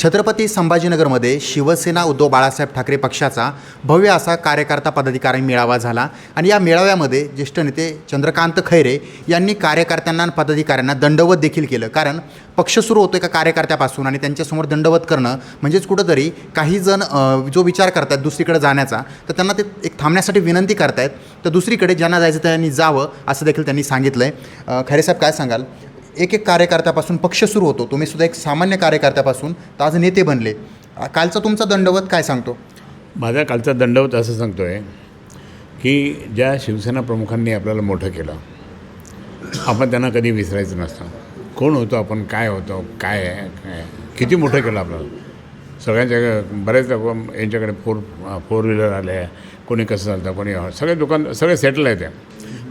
छत्रपती संभाजीनगरमध्ये शिवसेना उद्धव बाळासाहेब ठाकरे पक्षाचा भव्य असा कार्यकर्ता पदाधिकारी मेळावा झाला आणि या मेळाव्यामध्ये ज्येष्ठ नेते चंद्रकांत खैरे यांनी कार्यकर्त्यांना आणि पदाधिकाऱ्यांना दंडवत देखील केलं. कारण पक्ष सुरू होतो एका कार्यकर्त्यापासून आणि त्यांच्यासमोर दंडवत करणं म्हणजेच कुठंतरी काही जण जो विचार करतात दुसरीकडे जाण्याचा, तर त्यांना ते एक थांबण्यासाठी विनंती करतायत. तर दुसरीकडे ज्यांना जायचं त्यांनी जावं असं देखील त्यांनी सांगितलं आहे. खैरे साहेब, काय सांगाल? एक कार्यकर्त्यापासून पक्ष सुरू होतो, तुम्ही सुद्धा एक सामान्य कार्यकर्त्यापासून तर आज नेते बनले. कालचा तुमचा दंडवत काय सांगतो? माझा कालचा दंडवत असं सांगतो आहे की ज्या शिवसेना प्रमुखांनी आपल्याला मोठं केलं, आपण त्यांना कधी विसरायचं नसतं. कोण होतो आपण, काय होतो, काय आहे, काय किती मोठं केलं आपल्याला. सगळ्यांच्या बरेच यांच्याकडे फोर व्हीलर आले आहे, कोणी कसं चालतं, कोणी सगळे दुकान सगळे सेटल आहेत.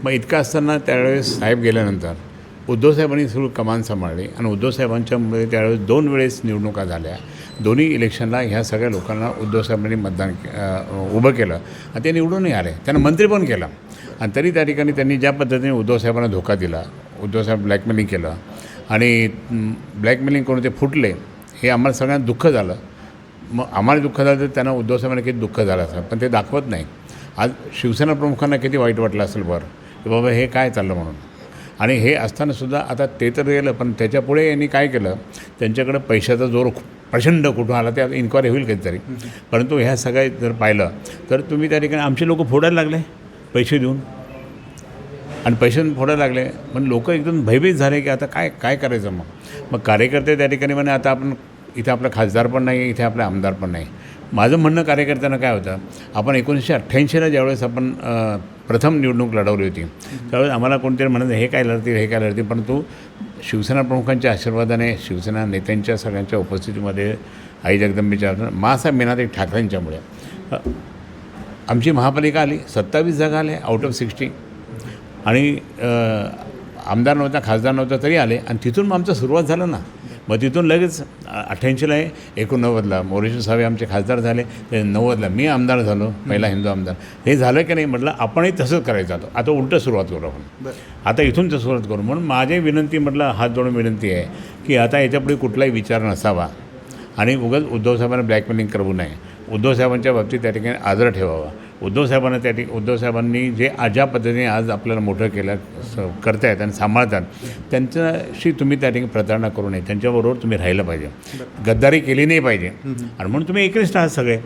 मग इतकं असताना त्यावेळेस साहेब गेल्यानंतर उद्धवसाहेबांनी सुरू कमान सांभाळली आणि उद्धवसाहेबांच्यामुळे त्यावेळेस 2 वेळेस निवडणुका झाल्या. दोन्ही इलेक्शनला ह्या सगळ्या लोकांना उद्धवसाहेबांनी मतदान उभं केलं आणि ते निवडूनही आले. त्यांना मंत्री पण केलं. आणि तरी त्या ठिकाणी त्यांनी ज्या पद्धतीने उद्धवसाहेबांना धोका दिला, उद्धवसाहेब ब्लॅकमेलिंग केलं आणि ब्लॅकमेलिंग करून ते फुटले, हे आम्हाला सगळ्यांना दुःख झालं. मग आम्हाला दुःख झालं तर त्यांना उद्धवसाहेबांना किती दुःख झालं असेल, पण ते दाखवत नाही. आज शिवसेना प्रमुखांना किती वाईट वाटलं असेल बरं की बाबा हे काय चाललं म्हणून. आणि हे असतानासुद्धा आता ते तर गेलं, पण त्याच्यापुढे यांनी काय केलं, त्यांच्याकडं पैशाचा जोर प्रचंड कुठून आला ते इन्क्वायरी होईल कधीतरी. परंतु ह्या सगळ्या जर पाहिलं तर तुम्ही त्या ठिकाणी आमचे लोक फोडायला लागले पैसे देऊन, आणि पैसे फोडायला लागले. पण लोक एकदम भयभीत झाले की आता काय काय करायचं. मग कार्यकर्ते त्या ठिकाणी म्हणे आता आपण इथे आपला खासदार पण नाही, इथे आपला आमदार पण नाही. माझं म्हणणं कार्यकर्त्यांना काय होतं, आपण 1988ला ज्यावेळेस आपण प्रथम निवडणूक लढवली होती त्यावेळेस आम्हाला कोणतरी म्हणत हे काय लढतील, हे काय लढतील. परंतु शिवसेना प्रमुखांच्या आशीर्वादाने, शिवसेना नेत्यांच्या सगळ्यांच्या उपस्थितीमध्ये, आई जगदंबेच्या, मासाहेब मीनाताई ठाकरेंच्यामुळे आमची महापालिका आली. 27 जागा आल्या आउट ऑफ 60. आणि आमदार नव्हता, खासदार नव्हता तरी आले. आणि तिथून मग आमचं सुरुवात झालं ना. मग तिथून लगेच 88ला 89ला मोरेश्वर साहेब आमचे खासदार झाले, ते 90ला मी आमदार झालो, पहिला हिंदू आमदार. हे झालं की नाही म्हटलं आपणही तसंच करायचं. आता उलटं सुरुवात करू आपण, आता इथून तर सुरुवात करू. म्हणून माझी विनंती, म्हटलं हात जोडून विनंती आहे की आता याच्यापुढे कुठलाही विचार नसावा आणि उगाच उद्धवसाहेबांना ब्लॅकमेलिंग करू नये. उद्धवसाहेबांच्या बाबतीत त्या ठिकाणी आदर ठेवावा. उद्धवसाहेबांनी जे ज्या पद्धतीने आज आपल्याला मोठं केलं करतायत आणि सांभाळतात, त्यांच्याशी तुम्ही त्या ठिकाणी प्रतारणा करू नये. त्यांच्याबरोबर तुम्ही राहिलं पाहिजे, गद्दारी केली नाही पाहिजे. आणि म्हणून तुम्ही एकनिष्ठ आहात सगळे.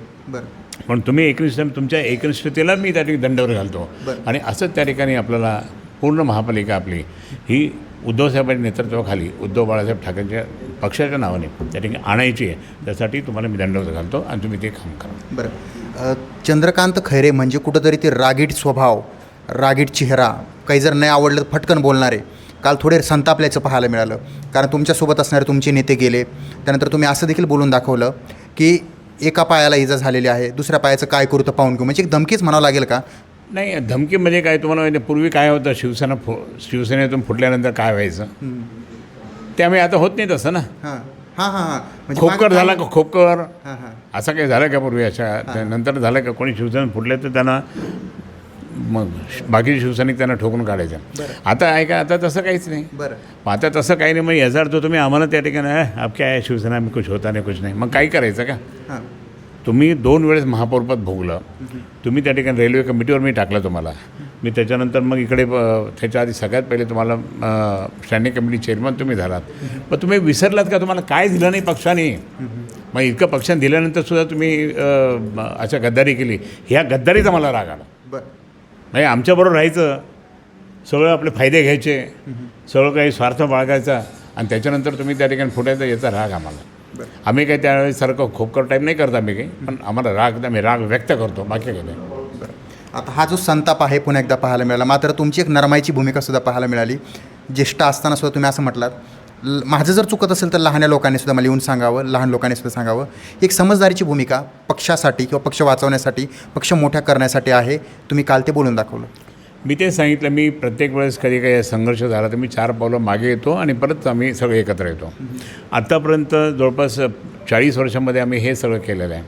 पण तुम्ही एकनिष्ठ, तुमच्या एकनिष्ठतेला मी त्या ठिकाणी दंडावर घालतो. आणि असंच त्या ठिकाणी आपल्याला पूर्ण महापालिका आपली ही उद्धवसाहेबांच्या नेतृत्वाखाली उद्धव बाळासाहेब ठाकरेंच्या पक्षाच्या नावाने त्या ठिकाणी आणायची आहे. त्यासाठी तुम्हाला मी दंडवत घालतो आणि तुम्ही ते काम करा. बरं, चंद्रकांत खैरे म्हणजे कुठंतरी ते रागीट स्वभाव, रागीट चेहरा, काही जर नाही आवडलं तर फटकन बोलणारे, काल थोडे संतापल्याचं पाहायला मिळालं. कारण तुमच्यासोबत असणारे तुमचे नेते गेले, त्यानंतर तुम्ही असं देखील बोलून दाखवलं की एका पायाला इजा झालेली आहे, दुसऱ्या पायाचं काय करू तर पाहून घेऊ. म्हणजे एक धमकीच म्हणावं लागेल का? नाही, धमकी म्हणजे काय, तुम्हाला माहिती पूर्वी काय होतं, शिवसेनेतून फुटल्यानंतर काय व्हायचं, त्यामुळे आता होत नाही तसं ना. म्हणजे खोपकर झाला का खोपकर, असं काही झालं का पूर्वी? अशा नंतर झालं का कोणी शिवसेनेत फुटले तर त्यांना मग बाकीचे शिवसैनिक त्यांना ठोकून काढायचं. आता आहे का, आता तसं काहीच नाही. आता तसं काही नाही. मग याचा अर्थ तुम्ही आम्हाला त्या ठिकाणी अब काय आहे शिवसेना मी कुछ होता नाही कुछ नाही, मग काही करायचं का? तुम्ही 2 वेळेस महापौरपद भोगलं, तुम्ही त्या ठिकाणी रेल्वे कमिटीवर मी टाकलं तुम्हाला. मी त्याच्यानंतर मग इकडे त्याच्या आधी सगळ्यात पहिले तुम्हाला स्टँडिंग कमिटी चेअरमन तुम्ही झालात. मग तुम्ही विसरलात का तुम्हाला काय दिलं नाही पक्षाने? मग इतकं पक्षाने दिल्यानंतरसुद्धा तुम्ही अशा गद्दारी केली. ह्या गद्दारीचा मला राग आला. नाही, आमच्याबरोबर राहायचं, सगळं आपले फायदे घ्यायचे, सगळं काही स्वार्थ बाळगायचा आणि त्याच्यानंतर तुम्ही त्या ठिकाणी फुटायचं, याचा राग आम्हाला. आम्ही काही त्यावेळेस सारखं खोपकर टाईप नाही करत आम्ही काही, पण आम्हाला आम्ही राग व्यक्त करतो, बाकी काही नाही. आता हा जो संताप आहे पुन्हा एकदा पाहायला मिळाला. मात्र तुमची एक नरमाईची भूमिकासुद्धा पाहायला मिळाली. ज्येष्ठ असतानासुद्धा तुम्ही असं म्हटलात, माझं जर चुकत असेल तर लहान लोकांनीसुद्धा मला येऊन सांगावं, लहान लोकांनीसुद्धा सांगावं. एक समजदारीची भूमिका पक्षासाठी किंवा पक्ष वाचवण्यासाठी, पक्ष मोठ्या करण्यासाठी आहे. तुम्ही काल ते बोलून दाखवलं. मी ते सांगितलं, मी प्रत्येक वेळेस कधी काही संघर्ष झाला तर मी 4 पावलं मागे येतो आणि परत आम्ही सगळे एकत्र येतो. आत्तापर्यंत जवळपास 40 वर्षामध्ये आम्ही हे सगळं केलेलं आहे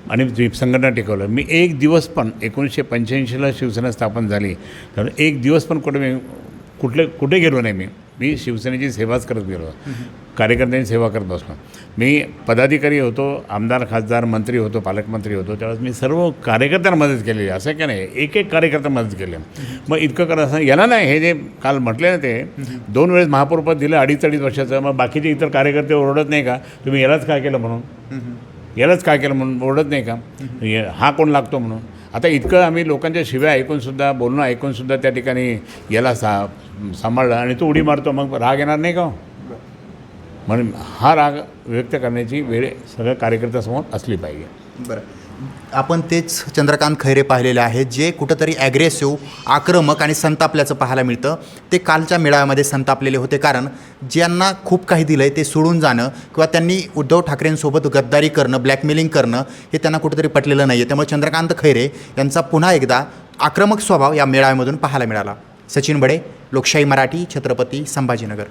आणि संघटना टिकवलं. मी एक दिवस पण 1985ला शिवसेना स्थापन झाली तर एक दिवस पण कुठे गेलो नाही. मी मी शिवसेनेची सेवाच करत गेलो, कार्यकर्त्यांची सेवा करत बसलो. मी पदाधिकारी होतो, आमदार, खासदार, मंत्री होतो, पालकमंत्री होतो, त्यावेळेस मी सर्व कार्यकर्त्यांना मदत केलेली, असं काय नाही, एक एक कार्यकर्ता मदत केली. मग इतकं करत असं याला नाही, हे जे काल म्हटले ना ते 2 वेळेस महापौरपद दिलं 2.5 वर्षाचं, मग बाकीचे इतर कार्यकर्ते ओरडत नाही का तुम्ही यालाच काय केलं म्हणून, यालाच काय केलं म्हणून ओरडत नाही का, हा कोण लागतो म्हणून. आता इतकं आम्ही लोकांच्या शिव्या ऐकूनसुद्धा, बोलणं ऐकूनसुद्धा त्या ठिकाणी याला सांभाळलं आणि तो उडी मारतो, मग राग येणार नाही का. म्हणून हा राग व्यक्त करण्याची वेळ सगळ्या कार्यकर्त्यासमोर असली पाहिजे. बरं, आपण तेच चंद्रकांत खैरे पाहिलेले आहेत जे कुठंतरी ॲग्रेसिव्ह, आक्रमक आणि संतापल्याचं पाहायला मिळतं. ते कालच्या मेळाव्यामध्ये संतापलेले होते, कारण ज्यांना खूप काही दिलं आहे ते सोडून जाणं किंवा त्यांनी उद्धव ठाकरेंसोबत गद्दारी करणं, ब्लॅकमेलिंग करणं हे त्यांना कुठंतरी पटलेलं नाही आहे. त्यामुळे चंद्रकांत खैरे यांचा पुन्हा एकदा आक्रमक स्वभाव या मेळाव्यामधून पाहायला मिळाला. सचिन बडे, लोकशाही मराठी, छत्रपती संभाजीनगर.